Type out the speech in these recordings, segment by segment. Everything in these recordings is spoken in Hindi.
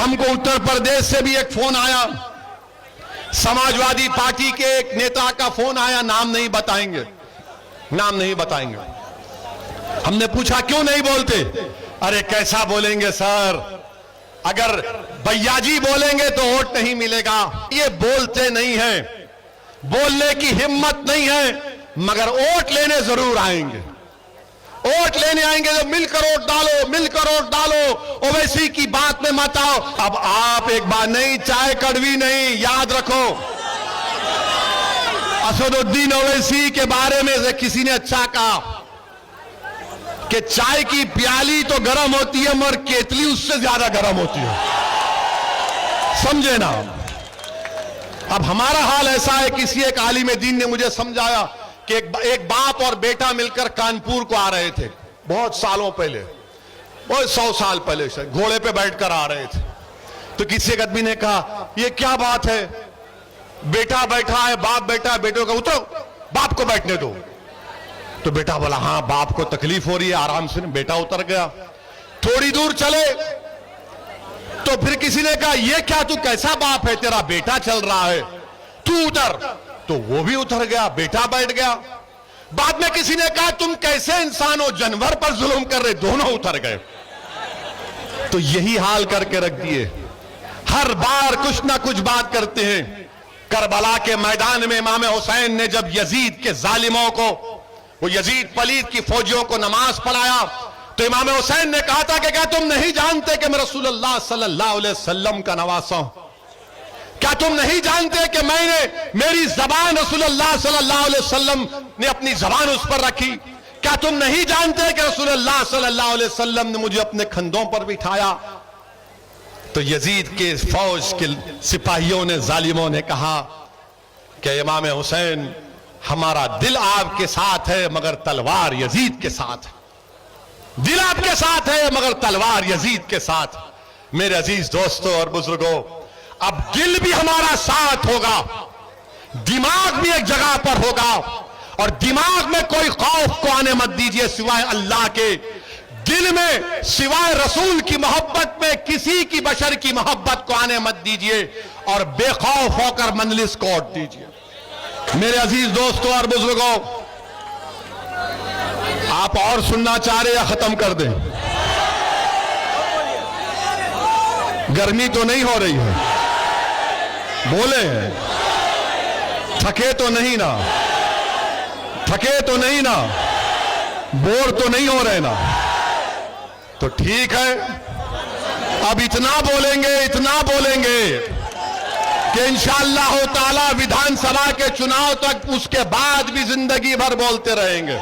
हमको उत्तर प्रदेश से भी एक फोन आया, समाजवादी पार्टी के एक नेता का फोन आया, नाम नहीं बताएंगे, नाम नहीं बताएंगे। हमने पूछा क्यों नहीं बोलते? अरे कैसा बोलेंगे सर, अगर भैयाजी बोलेंगे तो वोट नहीं मिलेगा। ये बोलते नहीं हैं, बोलने की हिम्मत नहीं है, मगर वोट लेने जरूर आएंगे। वोट लेने आएंगे तो मिलकर वोट डालो, मिलकर वोट डालो, ओवैसी की बात में मत आओ। अब आप एक बार नहीं, चाय कड़वी नहीं, याद रखो। असदुद्दीन ओवैसी के बारे में से किसी ने अच्छा कहा कि चाय की प्याली तो गर्म होती है मगर केतली उससे ज्यादा गर्म होती है, समझे ना। अब हमारा हाल ऐसा है, किसी एक आलिम दीन ने मुझे समझाया कि एक बाप और बेटा मिलकर कानपुर को आ रहे थे, बहुत सालों पहले, बहुत 100 साल पहले से घोड़े पे बैठकर आ रहे थे। तो किसी एक आदमी ने कहा ये क्या बात है, बेटा बैठा है, बाप बैठा है, बेटे को उतरो, बाप को बैठने दो। तो बेटा बोला हाँ बाप को तकलीफ हो रही है, आराम से। बेटा उतर गया, थोड़ी दूर चले तो फिर किसी ने कहा ये क्या, तू कैसा बाप है, तेरा बेटा चल रहा है, तू उतर। तो वो भी उतर गया, बेटा बैठ गया। बाद में किसी ने कहा तुम कैसे इंसान हो, जानवर पर जुल्म कर रहे, दोनों उतर गए। तो यही हाल करके रख दिए, हर बार कुछ ना कुछ बात करते हैं। करबला के मैदान में इमाम हुसैन ने जब यजीद के जालिमों को, वो यजीद पलीद की फौजियों को नमाज पढ़ाया, तो इमाम हुसैन ने कहा था कि क्या तुम नहीं जानते कि मैं रसूलुल्लाह सल्लल्लाहु अलैहि वसल्लम का नवासा हूं? क्या तुम नहीं जानते कि मैंने, मेरी जबान रसूलुल्लाह सल्लल्लाहु अलैहि वसल्लम ने अपनी जबान उस पर रखी? क्या तुम नहीं जानते कि रसूलुल्लाह सल्लल्लाहु अलैहि वसल्लम ने मुझे अपने कंधों पर बिठाया? तो यजीद के फौज के सिपाहियों ने, जालिमों ने कहा कि इमाम हुसैन हमारा दिल आपके साथ है मगर तलवार यजीद के साथ है, दिल आपके साथ है मगर तलवार यजीद के साथ। मेरे अजीज दोस्तों और बुजुर्गों, अब दिल भी हमारा साथ होगा, दिमाग भी एक जगह पर होगा, और दिमाग में कोई खौफ को आने मत दीजिए सिवाय अल्लाह के। दिल में सिवाय रसूल की मोहब्बत में किसी की बशर की मोहब्बत को आने मत दीजिए, और बेखौफ होकर मंजलिस को ओट दीजिए। मेरे अजीज दोस्तों और बुजुर्गों, आप और सुनना चाह रहे या खत्म कर दें? गर्मी तो नहीं हो रही है, बोले थके तो नहीं ना, थके तो नहीं ना, बोर तो नहीं हो रहे ना? तो ठीक है, अब इतना बोलेंगे, इतना बोलेंगे कि इंशाअल्लाह ताला विधानसभा के चुनाव तक, उसके बाद भी जिंदगी भर बोलते रहेंगे।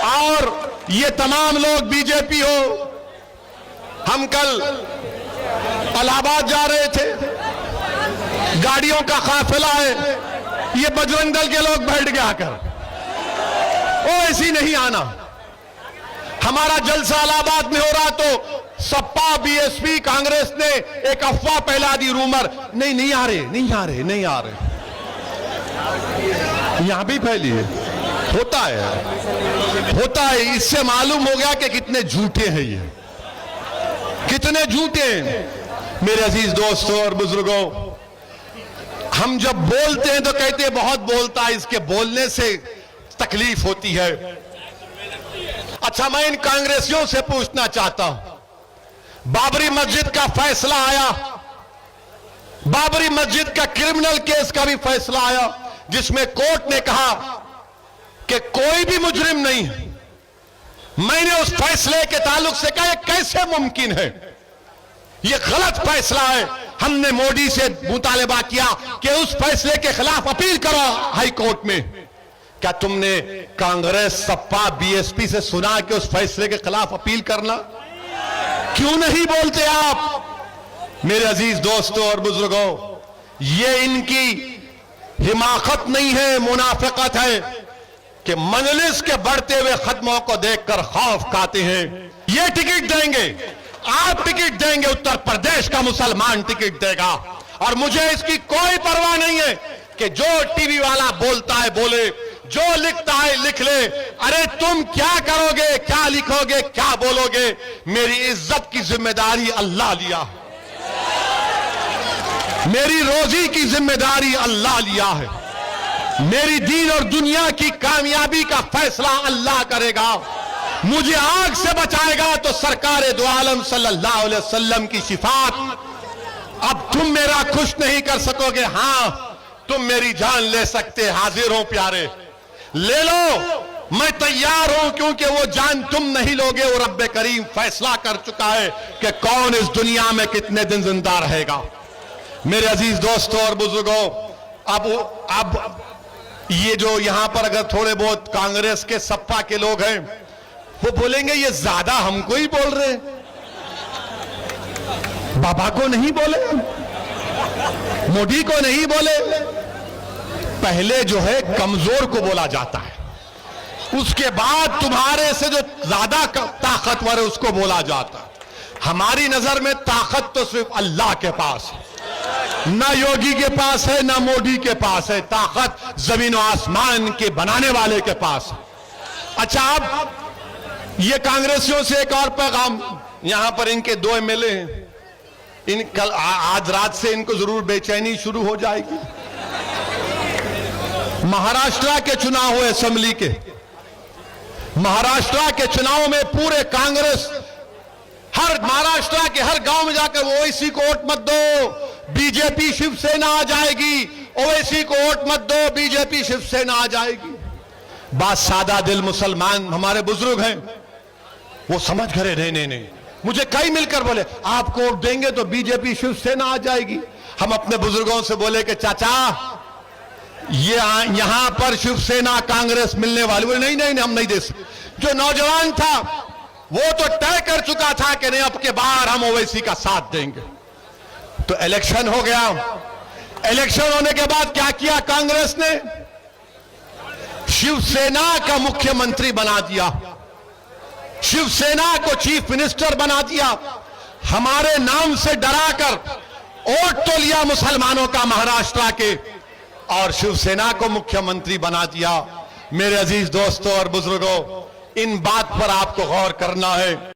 और ये तमाम लोग बीजेपी हो, हम कल इलाहाबाद जा रहे थे, गाड़ियों का काफिला है, ये बजरंग दल के लोग बैठ गए आकर, वो ऐसी नहीं आना। हमारा जलसा इलाहाबाद में हो रहा तो सपा, बीएसपी, कांग्रेस ने एक अफवाह फैला दी, रूमर, नहीं नहीं आ रहे, नहीं आ रहे, नहीं आ रहे। यहां भी फैली है, होता है, होता है। इससे मालूम हो गया कि कितने झूठे हैं ये, कितने झूठे हैं। मेरे अजीज दोस्तों और बुजुर्गों, हम जब बोलते हैं तो कहते हैं बहुत बोलता है, इसके बोलने से तकलीफ होती है। अच्छा, मैं इन कांग्रेसियों से पूछना चाहता हूं, बाबरी मस्जिद का फैसला आया, बाबरी मस्जिद का क्रिमिनल केस का भी फैसला आया, जिसमें कोर्ट ने कहा कि कोई भी मुजरिम नहीं है। मैंने उस फैसले के ताल्लुक से कहा कैसे मुमकिन है, यह गलत फैसला है। हमने मोदी से मुतालबा किया कि उस फैसले के खिलाफ अपील करो हाई कोर्ट में। क्या तुमने कांग्रेस, सपा, बीएसपी से सुना कि उस फैसले के खिलाफ अपील करना? क्यों नहीं बोलते आप? मेरे अजीज दोस्तों और बुजुर्गों, ये इनकी हिमाकत नहीं है, मुनाफिकत है कि मजलिस के बढ़ते हुए खत्मों को देखकर खौफ खाते हैं। ये टिकट देंगे, आप टिकट देंगे, उत्तर प्रदेश का मुसलमान टिकट देगा, और मुझे इसकी कोई परवाह नहीं है कि जो टीवी वाला बोलता है बोले, जो लिखता है लिख ले। अरे तुम क्या करोगे, क्या लिखोगे, क्या बोलोगे, मेरी इज्जत की जिम्मेदारी अल्लाह लिया है। मेरी रोजी की जिम्मेदारी अल्लाह लिया है। मेरी दीन और दुनिया की कामयाबी का फैसला अल्लाह करेगा। मुझे आग से बचाएगा तो सरकार दो आलम सल्लल्लाहु अलैहि वसल्लम की शिफात। अब तुम मेरा खुश नहीं कर सकोगे। हां, तुम मेरी जान ले सकते। हाजिर हो प्यारे, ले लो, मैं तैयार हूं, क्योंकि वो जान तुम नहीं लोगे। वो रब्बे करीम फैसला कर चुका है कि कौन इस दुनिया में कितने दिन जिंदा रहेगा। मेरे अजीज दोस्तों और बुजुर्गों, अब ये जो यहां पर अगर थोड़े बहुत कांग्रेस के सपा के लोग हैं, वो बोलेंगे ये ज्यादा हमको ही बोल रहे हैं, बाबा को नहीं बोले, मोदी को नहीं बोले। पहले जो है कमजोर को बोला जाता है, उसके बाद तुम्हारे से जो ज्यादा ताकतवर है उसको बोला जाता है। हमारी नजर में ताकत तो सिर्फ अल्लाह के पास है, ना योगी के पास है, ना मोदी के पास है। ताकत जमीन और आसमान के बनाने वाले के पास है। अच्छा, अब ये कांग्रेसियों से एक और पैगाम, यहां पर इनके 2 एमएलए हैं, कल आज रात से इनको जरूर बेचैनी शुरू हो जाएगी। महाराष्ट्र के चुनाव हुए असेंबली के, महाराष्ट्र के चुनाव में पूरे कांग्रेस हर महाराष्ट्र के हर गांव में जाकर ओवैसी को वोट मत दो, बीजेपी शिवसेना आ जाएगी, ओवैसी को वोट मत दो, बीजेपी शिवसेना आ जाएगी। बात सादा दिल मुसलमान हमारे बुजुर्ग हैं, वो समझ गए नहीं, मुझे कई मिलकर बोले आप वोट देंगे तो बीजेपी शिवसेना आ जाएगी। हम अपने बुजुर्गों से बोले कि चाचा ये यहां पर शिवसेना कांग्रेस मिलने वाली, बोले नहीं हम नहीं दे सकते। जो नौजवान था वो तो तय कर चुका था कि नहीं, अब के बार हम ओवैसी का साथ देंगे। तो इलेक्शन हो गया। इलेक्शन होने के बाद क्या किया कांग्रेस ने? शिवसेना का मुख्यमंत्री बना दिया, शिवसेना को चीफ मिनिस्टर बना दिया। हमारे नाम से डराकर वोट तो लिया मुसलमानों का महाराष्ट्र के, और शिवसेना को मुख्यमंत्री बना दिया। मेरे अजीज दोस्तों और बुजुर्गों, इन बात पर आपको गौर करना है।